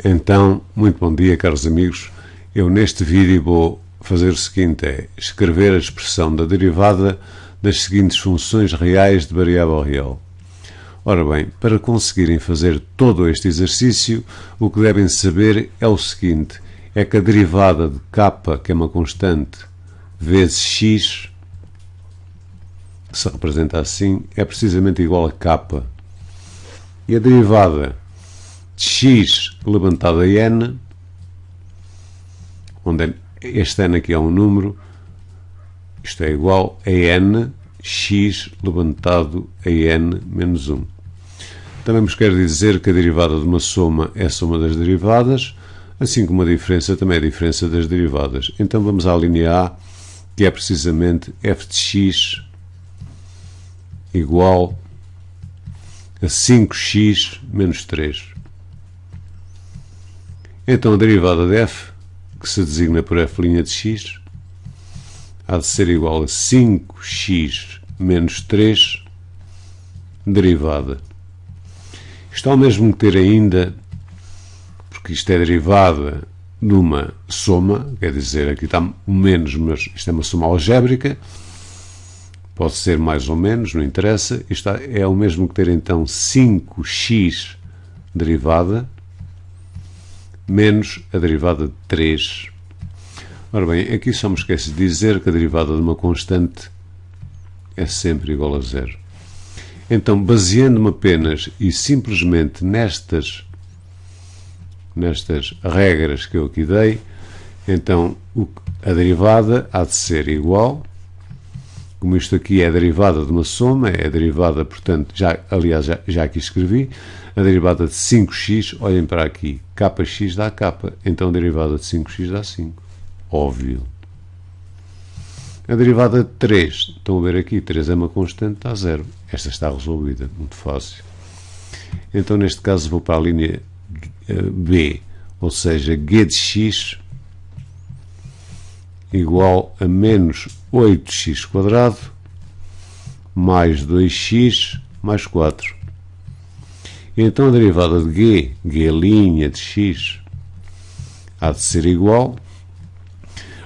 Então, muito bom dia, caros amigos. Eu neste vídeo vou fazer o seguinte, é escrever a expressão da derivada das seguintes funções reais de variável real. Ora bem, para conseguirem fazer todo este exercício, o que devem saber é o seguinte, é que a derivada de k, que é uma constante, vezes x, que se representa assim, é precisamente igual a k. E a derivada de x elevado a n, onde este n aqui é um número, isto é igual a n x elevado a n menos 1. Também nos quer dizer que a derivada de uma soma é a soma das derivadas, assim como a diferença também é a diferença das derivadas. Então vamos à linha A, que é precisamente f de x igual a 5x menos 3. Então a derivada de f, que se designa por f' de x, há de ser igual a 5x menos 3 derivada. Isto ao mesmo que ter ainda, porque isto é derivada de uma soma, quer dizer, aqui está o menos, mas isto é uma soma algébrica, pode ser mais ou menos, não interessa, isto é o mesmo que ter então 5x derivada menos a derivada de 3. Ora bem, aqui só me esqueço de dizer que a derivada de uma constante é sempre igual a zero. Então, baseando-me apenas e simplesmente nestas regras que eu aqui dei, então a derivada há de ser igual, como isto aqui é a derivada de uma soma, é a derivada, portanto, aliás, já aqui escrevi, a derivada de 5x, olhem para aqui, kx dá k, então a derivada de 5x dá 5. Óbvio. A derivada de 3, estão a ver aqui, 3 é uma constante, dá 0. Esta está resolvida, muito fácil. Então, neste caso, vou para a linha B, ou seja, g de x igual a menos 8x² mais 2x mais 4. Então, a derivada de g de x, há de ser igual.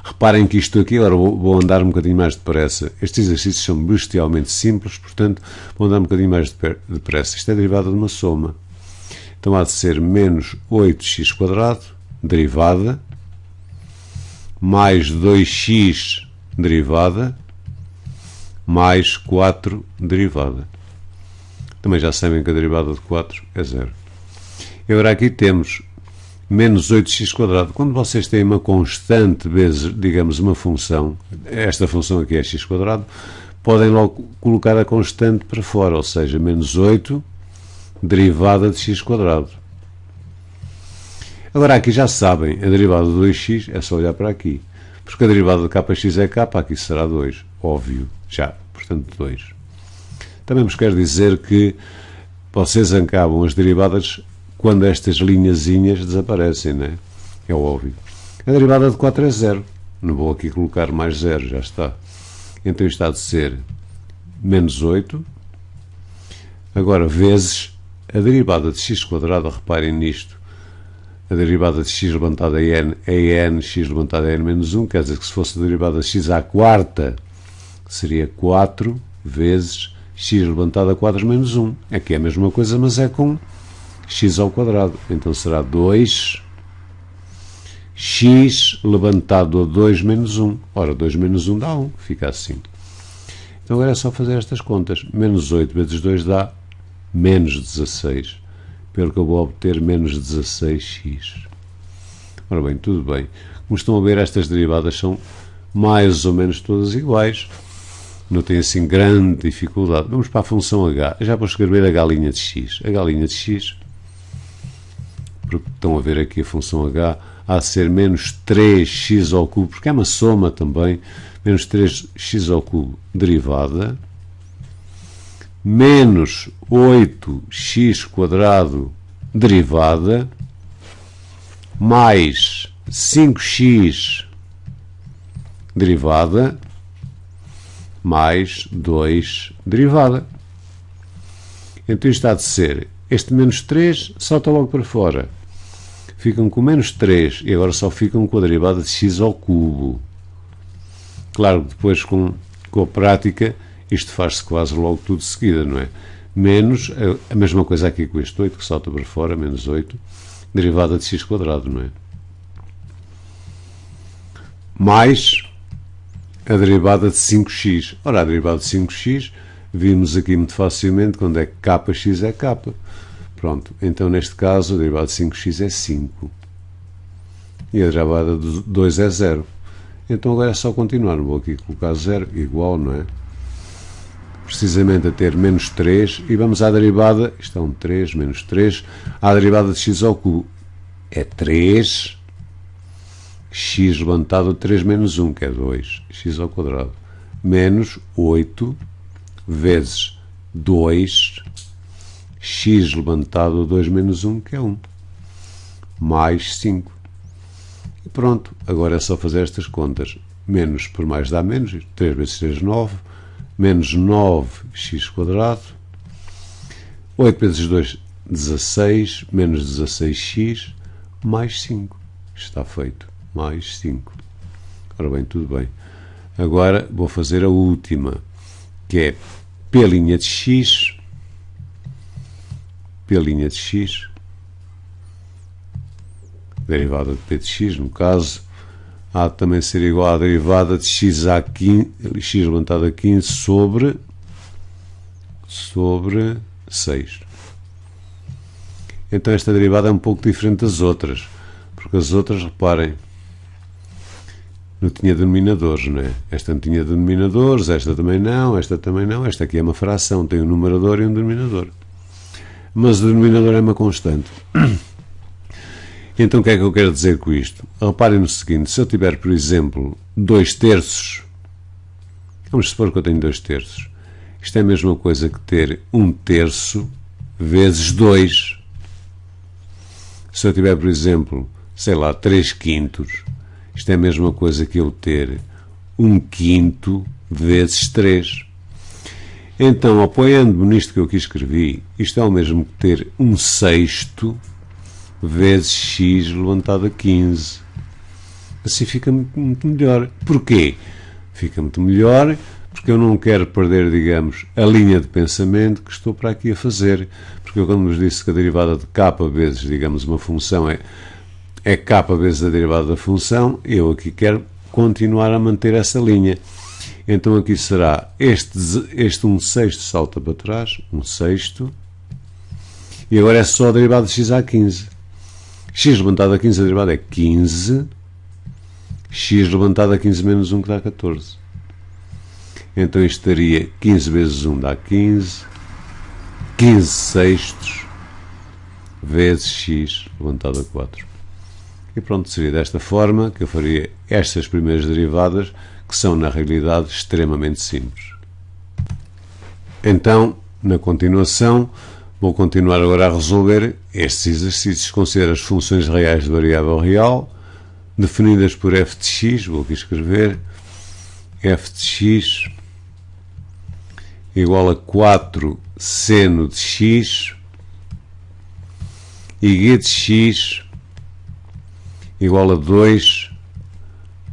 Reparem que isto aqui, agora vou andar um bocadinho mais depressa. Estes exercícios são bestialmente simples, portanto, vou andar um bocadinho mais depressa. Isto é derivada de uma soma. Então, há de ser menos 8x² derivada, mais 2x derivada, mais 4 derivada. Também já sabem que a derivada de 4 é 0. E agora aqui temos menos 8x². Quando vocês têm uma constante vezes, digamos, uma função, esta função aqui é x², podem logo colocar a constante para fora, ou seja, menos 8 derivada de x². Agora aqui já sabem, a derivada de 2x é só olhar para aqui, porque a derivada de kx é k, aqui será 2, óbvio, já, portanto 2. Também vos quero dizer que vocês acabam as derivadas quando estas linhazinhas desaparecem, não é? É óbvio. A derivada de 4 é 0. Não vou aqui colocar mais 0, já está. Então isto há de ser menos 8. Agora, vezes a derivada de x², reparem nisto. A derivada de x levantada a n é n, x levantada a n menos 1, quer dizer que se fosse a derivada de x à quarta, seria 4 vezes x levantada a 4 menos 1. Aqui é a mesma coisa, mas é com x ao quadrado. Então será 2x levantado a 2 menos 1. Ora, 2 menos 1 dá 1. Fica assim. Então agora é só fazer estas contas. Menos 8 vezes 2 dá menos 16. Pelo que eu vou obter menos 16x. Ora bem, tudo bem. Como estão a ver, estas derivadas são mais ou menos todas iguais. Não tem assim grande dificuldade. Vamos para a função h. Já vou escrever h' de x. H' de x, porque estão a ver aqui a função h, há de ser menos 3x ao cubo, porque é uma soma também, menos 3x ao cubo derivada, menos 8x² derivada, mais 5x derivada, mais 2 derivada. Então isto há de ser, este menos 3 salta logo para fora. ficam com menos 3 e agora só ficam com a derivada de x ao cubo. Claro que depois com a prática isto faz-se quase logo tudo de seguida, não é? Menos, a mesma coisa aqui com este 8 que salta para fora, menos 8, derivada de x quadrado, não é? Mais a derivada de 5x. Ora, a derivada de 5x, vimos aqui muito facilmente quando é que kx é k. Pronto, então neste caso a derivada de 5x é 5. E a derivada de 2 é 0. Então agora é só continuar, vou aqui colocar 0 igual, não é? Precisamente a ter menos 3, e vamos à derivada, isto é um 3, menos 3, à derivada de x ao cubo. É 3, x levantado de 3 menos 1, que é 2, x ao quadrado, menos 8 vezes 2, x levantado de 2 menos 1, que é 1, mais 5. E pronto, agora é só fazer estas contas. Menos por mais dá menos, 3 vezes 3, 9, menos 9x quadrado, 8 vezes 2, 16, menos 16x, mais 5. Está feito, mais 5. Ora bem, tudo bem. Agora vou fazer a última, que é P' de x, derivada de P de x, no caso, há de também ser igual à derivada de x levantado a 15 sobre 6. Então esta derivada é um pouco diferente das outras, porque as outras, reparem, não tinha denominadores, não é? Esta não tinha denominadores, esta também não, esta aqui é uma fração, tem um numerador e um denominador. Mas o denominador é uma constante. Então o que é que eu quero dizer com isto? Reparem no seguinte, se eu tiver, por exemplo, 2/3, vamos supor que eu tenho 2/3, isto é a mesma coisa que ter 1/3 vezes 2. Se eu tiver, por exemplo, sei lá, 3/5, isto é a mesma coisa que eu ter 1/5 vezes 3. Então, apoiando-me nisto que eu aqui escrevi, isto é o mesmo que ter 1/6 vezes x levantado a 15. Assim fica muito melhor. Porquê? Fica muito melhor porque eu não quero perder, digamos, a linha de pensamento que estou para aqui a fazer. Porque eu, quando nos disse que a derivada de k vezes, digamos, uma função é k vezes a derivada da função, eu aqui quero continuar a manter essa linha. Então aqui será este 1/6 salta para trás, 1/6, e agora é só a derivada de x a 15. X levantado a 15, a derivada é 15, x levantado a 15 menos 1, que dá 14. Então isto daria 15 vezes 1 dá 15, 15/6 vezes x levantado a 4. E pronto, seria desta forma que eu faria estas primeiras derivadas, que são, na realidade, extremamente simples. Então, na continuação, vou continuar agora a resolver estes exercícios. Considero as funções reais de variável real, definidas por f de x, vou aqui escrever, f de x igual a 4 seno de x, e g de x igual a 2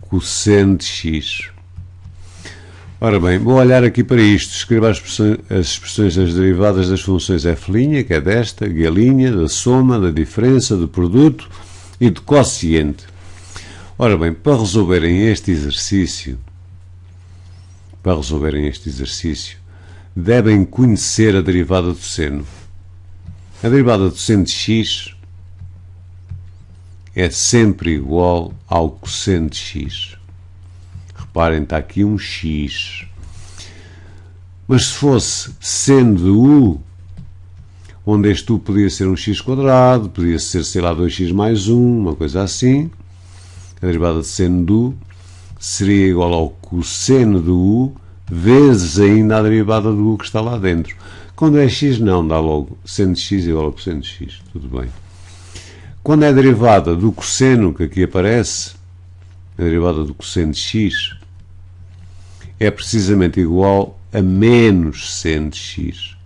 cosseno de x. Ora bem, vou olhar aqui para isto, escrevo as expressões das derivadas das funções f', que é desta, g', da soma, da diferença, do produto e do quociente. Ora bem, para resolverem este exercício, devem conhecer a derivada do seno. A derivada do seno de x é sempre igual ao cosseno de x. Reparem, está aqui um x. Mas se fosse seno de u, onde este u podia ser um x quadrado, podia ser, sei lá, 2x mais 1, uma coisa assim, a derivada de seno de u seria igual ao cosseno de u vezes ainda a derivada do u que está lá dentro. Quando é x, não, dá logo seno de x igual ao cosseno de x. Tudo bem. Quando é a derivada do cosseno, que aqui aparece, a derivada do cosseno de x, é precisamente igual a menos seno de x.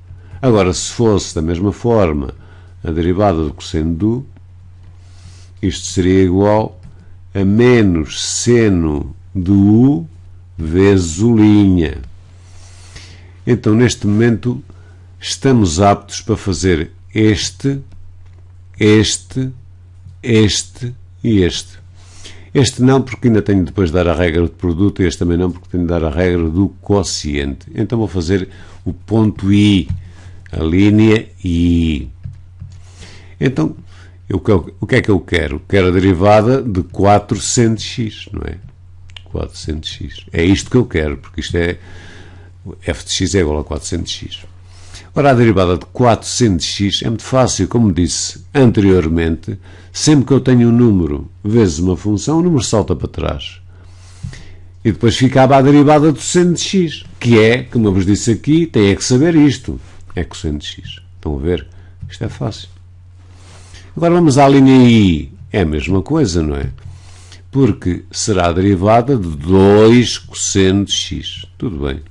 Agora, se fosse da mesma forma a derivada do cosseno de u, isto seria igual a menos seno de U vezes U'. Então, neste momento, estamos aptos para fazer este e este. Este não, porque ainda tenho depois de dar a regra do produto, e este também não, porque tenho de dar a regra do quociente. Então vou fazer o ponto I, a linha I. Então, o que é que eu quero? Quero a derivada de 4 seno de x, não é? 4 seno de x. É isto que eu quero, porque isto é f de x é igual a 4 seno de x. Ora, a derivada de 4 seno de x é muito fácil, como disse anteriormente. Sempre que eu tenho um número vezes uma função, o número salta para trás. E depois ficava a derivada do seno de x, que é, como eu vos disse aqui, tem que saber isto. É cosseno de x. Estão a ver? Isto é fácil. Agora vamos à linha I. É a mesma coisa, não é? Porque será a derivada de 2 cosseno de x. Tudo bem.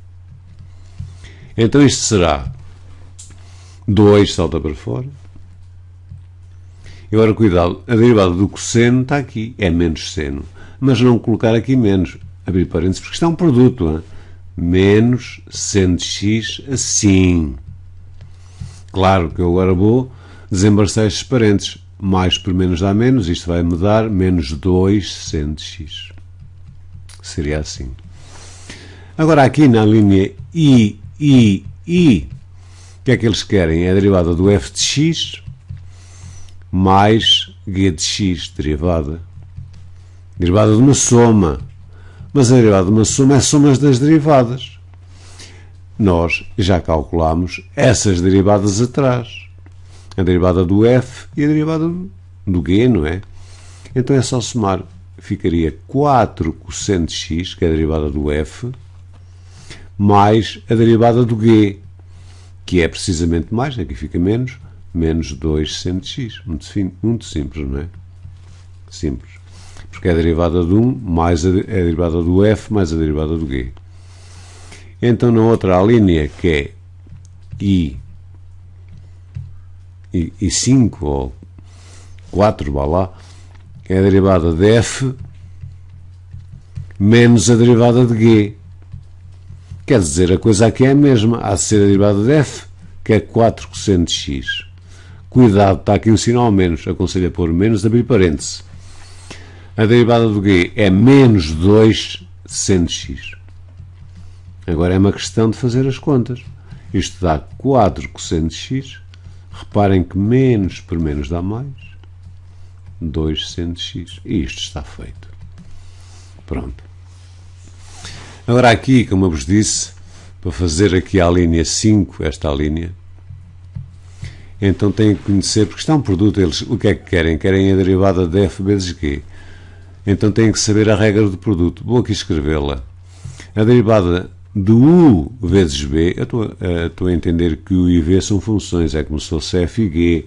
Então isto será 2 salta para fora. E agora, cuidado, a derivada do cosseno está aqui, é menos seno. Mas não colocar aqui menos, abrir parênteses, porque isto é um produto. Hein? Menos seno de x assim. Claro que eu agora vou desembaraçar estes parênteses. Mais por menos dá menos, isto vai me dar menos 2 seno de x. Seria assim. Agora aqui na linha I, o que é que eles querem? É a derivada do f de x mais g de x, derivada de uma soma. Mas a derivada de uma soma é somas das derivadas. Nós já calculamos essas derivadas atrás. A derivada do f e a derivada do g, não é? Então é só somar. Ficaria 4 cosseno de x, que é a derivada do f, mais a derivada do g, que é precisamente mais, aqui fica menos 2 seno de x. Muito simples, não é? Simples. Porque é a derivada de 1 mais a derivada do f mais a derivada do g. Então, na outra linha, que é I 5 ou 4, vá lá, é a derivada de f menos a derivada de g. Quer dizer, a coisa aqui é a mesma. Há de ser a derivada de f, que é 4 cosseno de x. Cuidado, está aqui um sinal menos. Aconselho a pôr menos, abrir parênteses. A derivada do g é menos 2 seno de x. Agora é uma questão de fazer as contas. Isto dá 4 cosseno de x. Reparem que menos por menos dá mais. 2 seno de x. E isto está feito. Pronto. Agora aqui, como eu vos disse, para fazer aqui a linha 5, esta linha, então têm que conhecer, porque está um produto, eles o que é que querem? Querem a derivada de f vezes g. Então têm que saber a regra do produto. Vou aqui escrevê-la. A derivada de u vezes b, eu estou a entender que u e v são funções, é como se fosse f e g.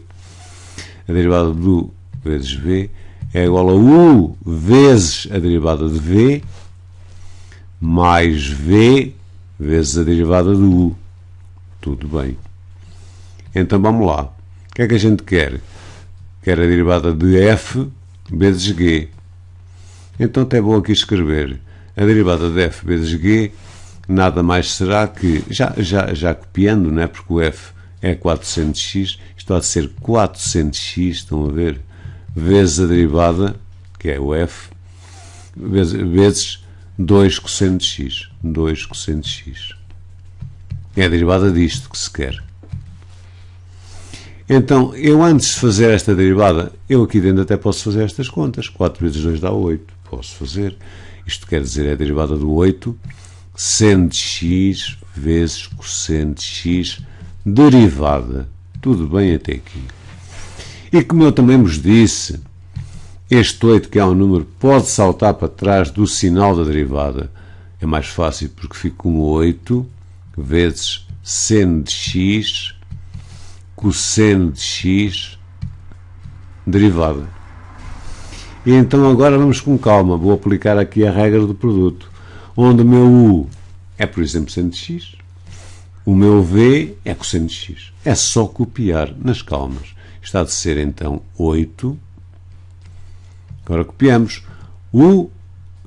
A derivada de u vezes v é igual a u vezes a derivada de v mais v vezes a derivada de u. Tudo bem. Então vamos lá. O que é que a gente quer? Quer a derivada de f vezes g. Então até vou aqui escrever a derivada de f vezes g, nada mais será que, já copiando, não é? Porque o f é 4 seno de x, isto há de ser 4 seno de x, estão a ver? Vezes a derivada, que é o f, vezes 2 cosseno de x. 2 cosseno de x. É a derivada disto que se quer. Então, eu antes de fazer esta derivada, eu aqui dentro até posso fazer estas contas. 4 vezes 2 dá 8. Posso fazer. Isto quer dizer, é a derivada do 8, seno de x vezes cosseno de x, derivada. Tudo bem até aqui. E como eu também vos disse, este 8, que é um número, pode saltar para trás do sinal da derivada. É mais fácil porque fica com 8 vezes seno de x, cosseno de x, derivada. E então agora vamos com calma. Vou aplicar aqui a regra do produto. Onde o meu u é, por exemplo, seno de x, o meu v é cosseno de x. É só copiar nas calmas. Está de ser então 8 Agora copiamos U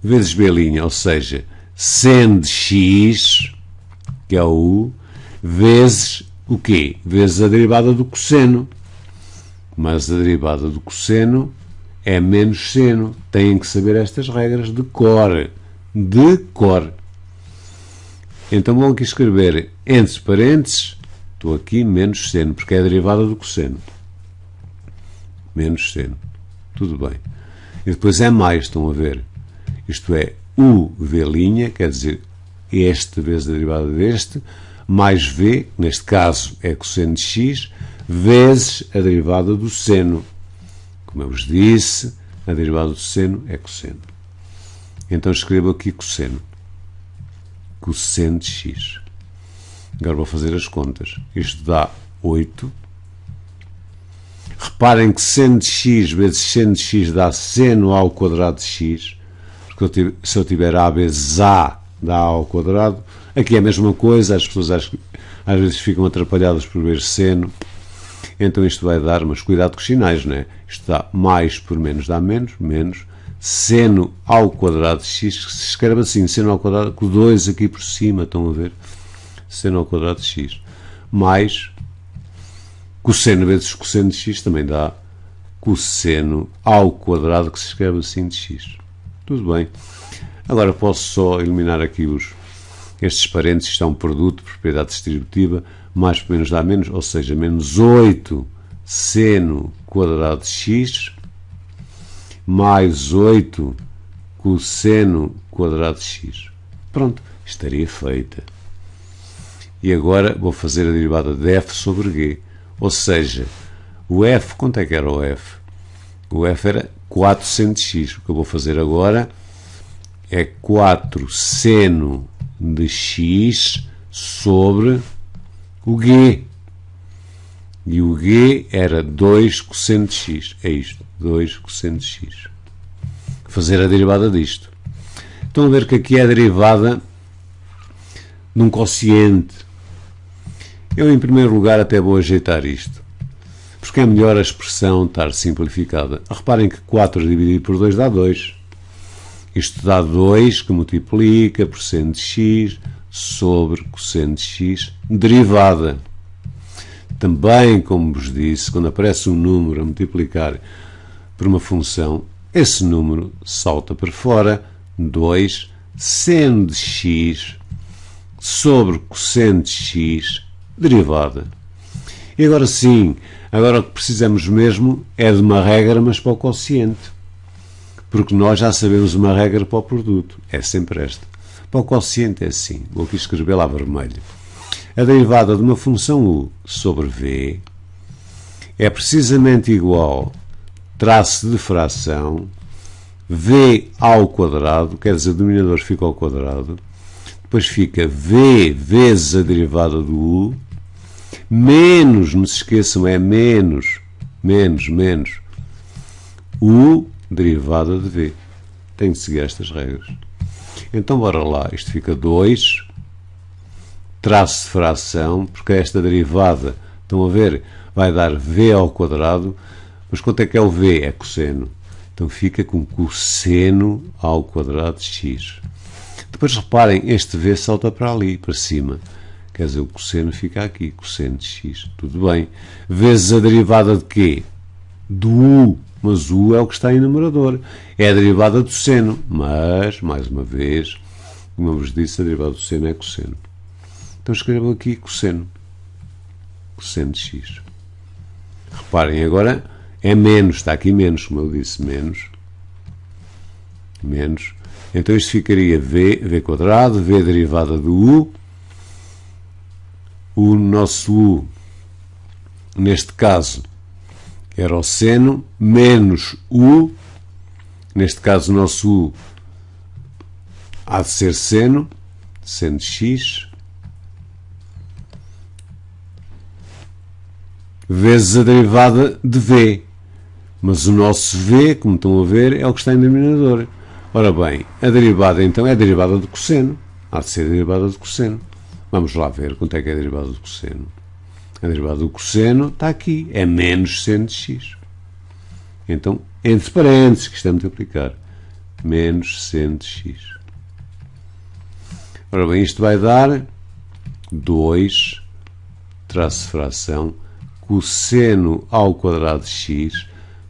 vezes B', ou seja, seno de x, que é o U, vezes o quê? Vezes a derivada do cosseno. Mas a derivada do cosseno é menos seno. Têm que saber estas regras de cor. De cor. Então vou aqui escrever entre parênteses, estou aqui menos seno, porque é a derivada do cosseno. Menos seno. Tudo bem. E depois é mais, estão a ver? Isto é, U V', quer dizer, este vezes a derivada deste, mais V, neste caso é cosseno de x, vezes a derivada do seno. Como eu vos disse, a derivada do seno é cosseno. Então escrevo aqui cosseno. Cosseno de x. Agora vou fazer as contas. Isto dá 8. Reparem que seno de x vezes seno de x dá seno ao quadrado de x. Porque se eu tiver a vezes a, dá a ao quadrado. Aqui é a mesma coisa. As pessoas às vezes ficam atrapalhadas por ver seno. Então isto vai dar, mas cuidado com os sinais, não é? Isto dá mais por menos dá menos, menos. Seno ao quadrado de x, que se escreve assim, seno ao quadrado, com 2 aqui por cima, estão a ver? Seno ao quadrado de x. Mais cosseno vezes cosseno de x também dá cosseno ao quadrado, que se escreve assim, de x. Tudo bem. Agora posso só eliminar aqui estes parênteses, isto é um produto, propriedade distributiva, mais por menos dá menos, ou seja, menos 8 seno quadrado de x, mais 8 cosseno quadrado de x. Pronto, estaria feita. E agora vou fazer a derivada de f sobre g. Ou seja, o f, quanto é que era o f? O f era 4 seno de x. O que eu vou fazer agora é 4 seno de x sobre o g. E o g era 2 cosseno de x. É isto, 2 cosseno de x. Fazer a derivada disto. Estão a ver que aqui é a derivada de um quociente. Eu, em primeiro lugar, até vou ajeitar isto, porque é melhor a expressão estar simplificada. Reparem que 4 dividido por 2 dá 2. Isto dá 2, que multiplica por seno de x sobre cosseno de x, derivada. Também, como vos disse, quando aparece um número a multiplicar por uma função, esse número salta para fora, 2 seno de x sobre cosseno de x, derivada. E agora sim, agora o que precisamos mesmo é de uma regra, mas para o quociente. Porque nós já sabemos uma regra para o produto. É sempre esta. Para o quociente é assim. Vou aqui escrever lá vermelho. A derivada de uma função u sobre v é precisamente igual traço de fração v ao quadrado, quer dizer, o denominador fica ao quadrado, depois fica v vezes a derivada do u, menos, não se esqueçam, é menos, u derivada de v. Tenho de seguir estas regras. Então, bora lá. Isto fica 2, traço de fração, porque esta derivada, estão a ver, vai dar v ao quadrado, mas quanto é que é o v? É cosseno. Então fica com cosseno ao quadrado de x. Depois reparem, este v salta para ali, para cima. Quer dizer, o cosseno fica aqui, cosseno de x. Tudo bem. Vezes a derivada de quê? Do u. Mas u é o que está em numerador. É a derivada do seno. Mas, mais uma vez, como eu vos disse, a derivada do seno é cosseno. Então escrevo aqui cosseno. Cosseno de x. Reparem, agora é menos. Está aqui menos, como eu disse, menos. Menos. Então isto ficaria v quadrado, v derivada do u. O nosso u, neste caso, era o seno, menos u, neste caso o nosso u há de ser seno de x, vezes a derivada de v. Mas o nosso v, como estão a ver, é o que está em denominador. Ora bem, a derivada então é a derivada do cosseno. Há de ser a derivada do cosseno. Vamos lá ver quanto é que é a derivada do cosseno. A derivada do cosseno está aqui, é menos seno de x. Então, entre parênteses, que isto é multiplicar, menos seno de x. Ora bem, isto vai dar 2, traço fração, cosseno ao quadrado de x,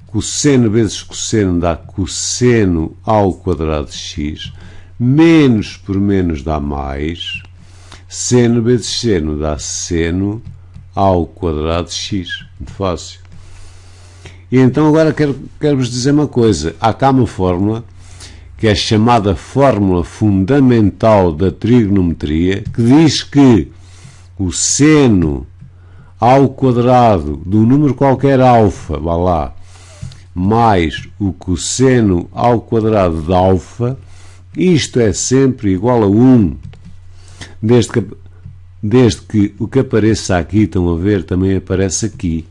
cosseno vezes cosseno dá cosseno ao quadrado de x, menos por menos dá mais, seno vezes seno dá seno ao quadrado de x. Muito fácil. E então agora quero-vos dizer uma coisa. Há cá uma fórmula, que é a chamada fórmula fundamental da trigonometria, que diz que o seno ao quadrado de um número qualquer alfa, vá lá, mais o cosseno ao quadrado de alfa, isto é sempre igual a 1. Desde que o que apareça aqui, estão a ver, também aparece aqui.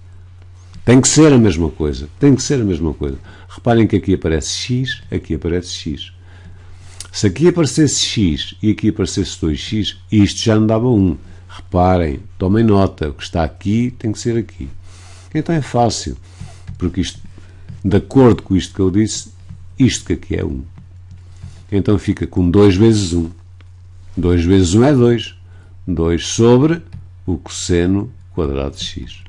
Tem que ser a mesma coisa. Tem que ser a mesma coisa. Reparem que aqui aparece x, aqui aparece x. Se aqui aparecesse x e aqui aparecesse 2x, isto já não dava 1. Reparem, tomem nota, o que está aqui tem que ser aqui. Então é fácil, porque isto, de acordo com isto que eu disse, isto que aqui é 1. Então fica com 2 vezes 1. 2 vezes 1 é 2. 2 sobre o cosseno quadrado de x.